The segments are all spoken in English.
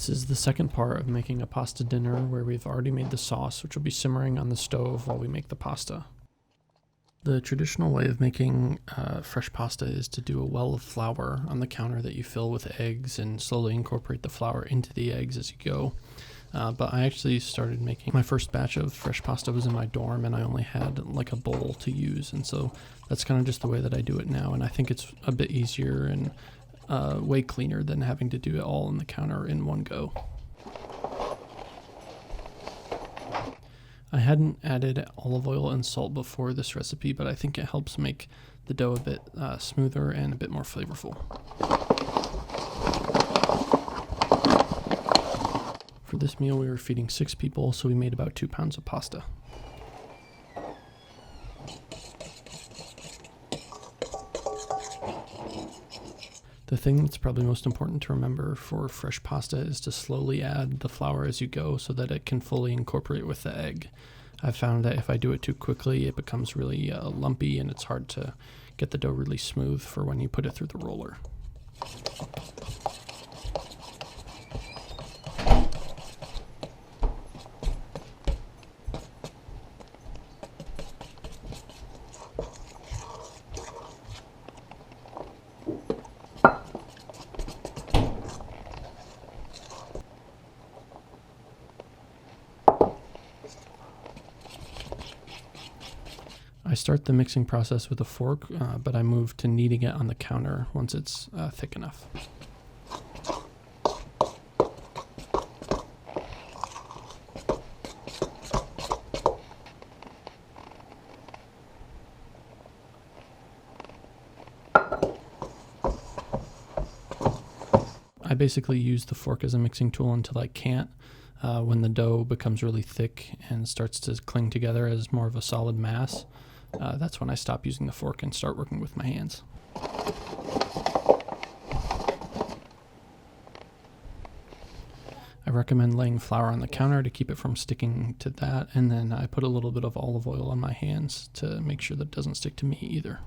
This is the second part of making a pasta dinner where we've already made the sauce, which will be simmering on the stove while we make the pasta. The traditional way of making fresh pasta is to do a well of flour on the counter that you fill with eggs and slowly incorporate the flour into the eggs as you go. But I actually started making my first batch of fresh pasta was in my dorm, and I only had like a bowl to use, and so that's kind of just the way that I do it now, and I think it's a bit easier and way cleaner than having to do it all on the counter in one go. I hadn't added olive oil and salt before this recipe, but I think it helps make the dough a bit smoother and a bit more flavorful. For this meal, we were feeding 6 people, so we made about 2 pounds of pasta. The thing that's probably most important to remember for fresh pasta is to slowly add the flour as you go so that it can fully incorporate with the egg. I've found that if I do it too quickly, it becomes really lumpy, and it's hard to get the dough really smooth for when you put it through the roller. I start the mixing process with a fork, but I move to kneading it on the counter once it's thick enough. I basically use the fork as a mixing tool until I can't. When the dough becomes really thick and starts to cling together as more of a solid mass, that's when I stop using the fork and start working with my hands. I recommend laying flour on the counter to keep it from sticking to that, and then I put a little bit of olive oil on my hands to make sure that it doesn't stick to me either.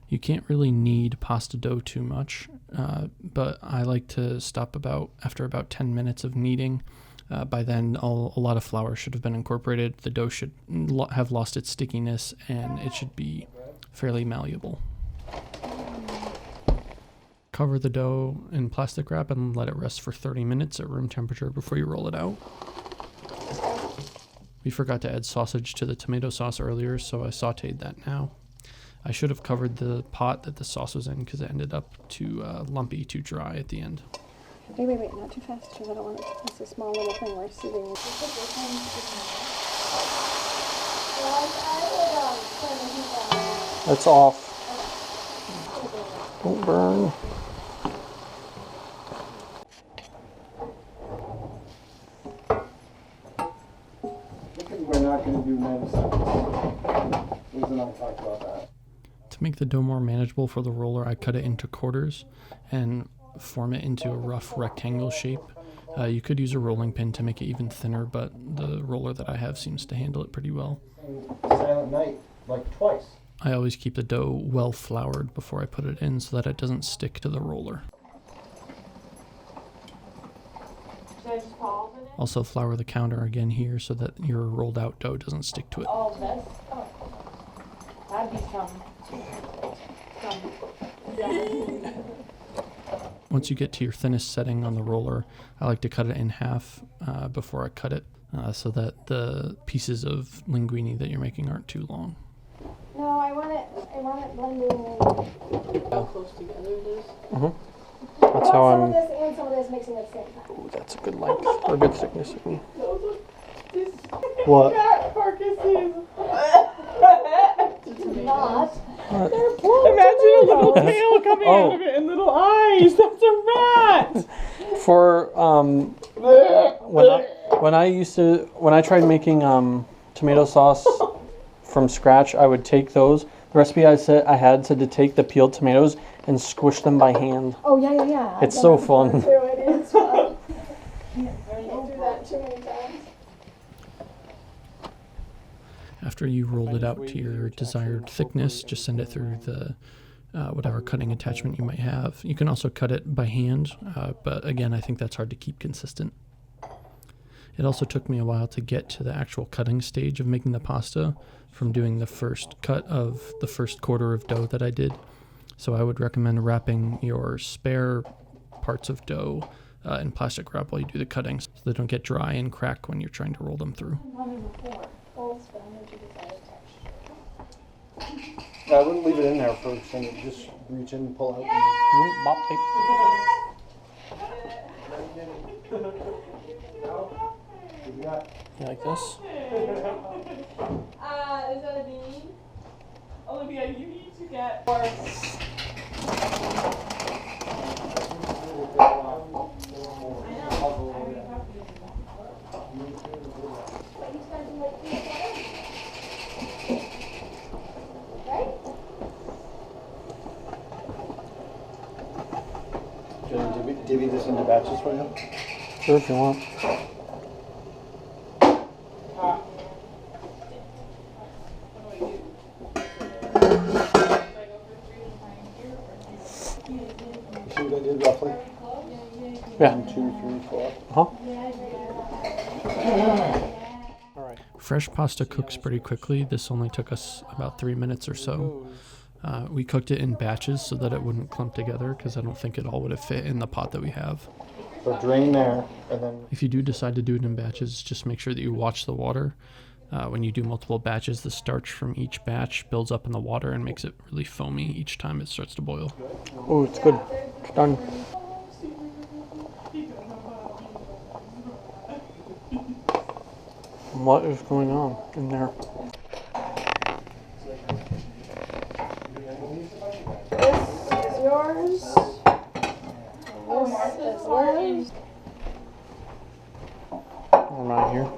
You can't really knead pasta dough too much, but I like to stop after about 10 minutes of kneading. By then, a lot of flour should have been incorporated. The dough should have lost its stickiness, and it should be fairly malleable. Cover the dough in plastic wrap and let it rest for 30 minutes at room temperature before you roll it out. We forgot to add sausage to the tomato sauce earlier, so I sauteed that now. I should have covered the pot that the sauce was in because it ended up too lumpy, too dry at the end. Wait, not too fast because I don't want it to miss a small little thing we're sitting. That's off. Don't burn. We're not going to do 9 seconds. Liz and I talked about that. To make the dough more manageable for the roller, I cut it into quarters and form it into a rough rectangle shape. You could use a rolling pin to make it even thinner, but the roller that I have seems to handle it pretty well. Silent Night, like twice. I always keep the dough well floured before I put it in so that it doesn't stick to the roller. Also flour the counter again here so that your rolled out dough doesn't stick to it. That'd be some. Once you get to your thinnest setting on the roller, I like to cut it in half before I cut it so that the pieces of linguine that you're making aren't too long. No, I want it blending. How close together it is? Mm-hmm. That's how I'm... Some of this and some of this mixing at the same time. Ooh, that's a good length, or a good thickness. What? Carcasses. Not. Imagine a little tail coming out of it and little eyes. That's a rat. For when I tried making tomato sauce from scratch, I would take those. The recipe I had said to take the peeled tomatoes and squish them by hand. Oh yeah. It's so fun. It is fun. Can't do that too many times. After you rolled it out to your desired thickness, just send it through the whatever cutting attachment you might have. You can also cut it by hand, but again, I think that's hard to keep consistent. It also took me a while to get to the actual cutting stage of making the pasta from doing the first cut of the first quarter of dough that I did. So I would recommend wrapping your spare parts of dough in plastic wrap while you do the cutting so they don't get dry and crack when you're trying to roll them through. I wouldn't leave it in there first, and just reach in and pull out. You like this? Is that a bean? Olivia, you need to get more. Do you want to divvy this into batches for you? Sure, if you want. See what I did roughly? Yeah. 1, 2, 3, 4. All right. Fresh pasta cooks pretty quickly. This only took us about 3 minutes or so. We cooked it in batches so that it wouldn't clump together because I don't think it all would have fit in the pot that we have. So drain there, and then If you do decide to do it in batches, just make sure that you watch the water. When you do multiple batches, the starch from each batch builds up in the water and makes it really foamy each time it starts to boil. Oh, it's good. It's done. What is going on in there? This is yours. This is yours. I'm not here.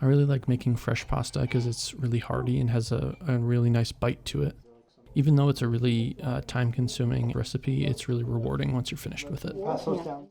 I really like making fresh pasta because it's really hearty and has a really nice bite to it. Even though it's a really time-consuming recipe, it's really rewarding once you're finished with it. pass those down.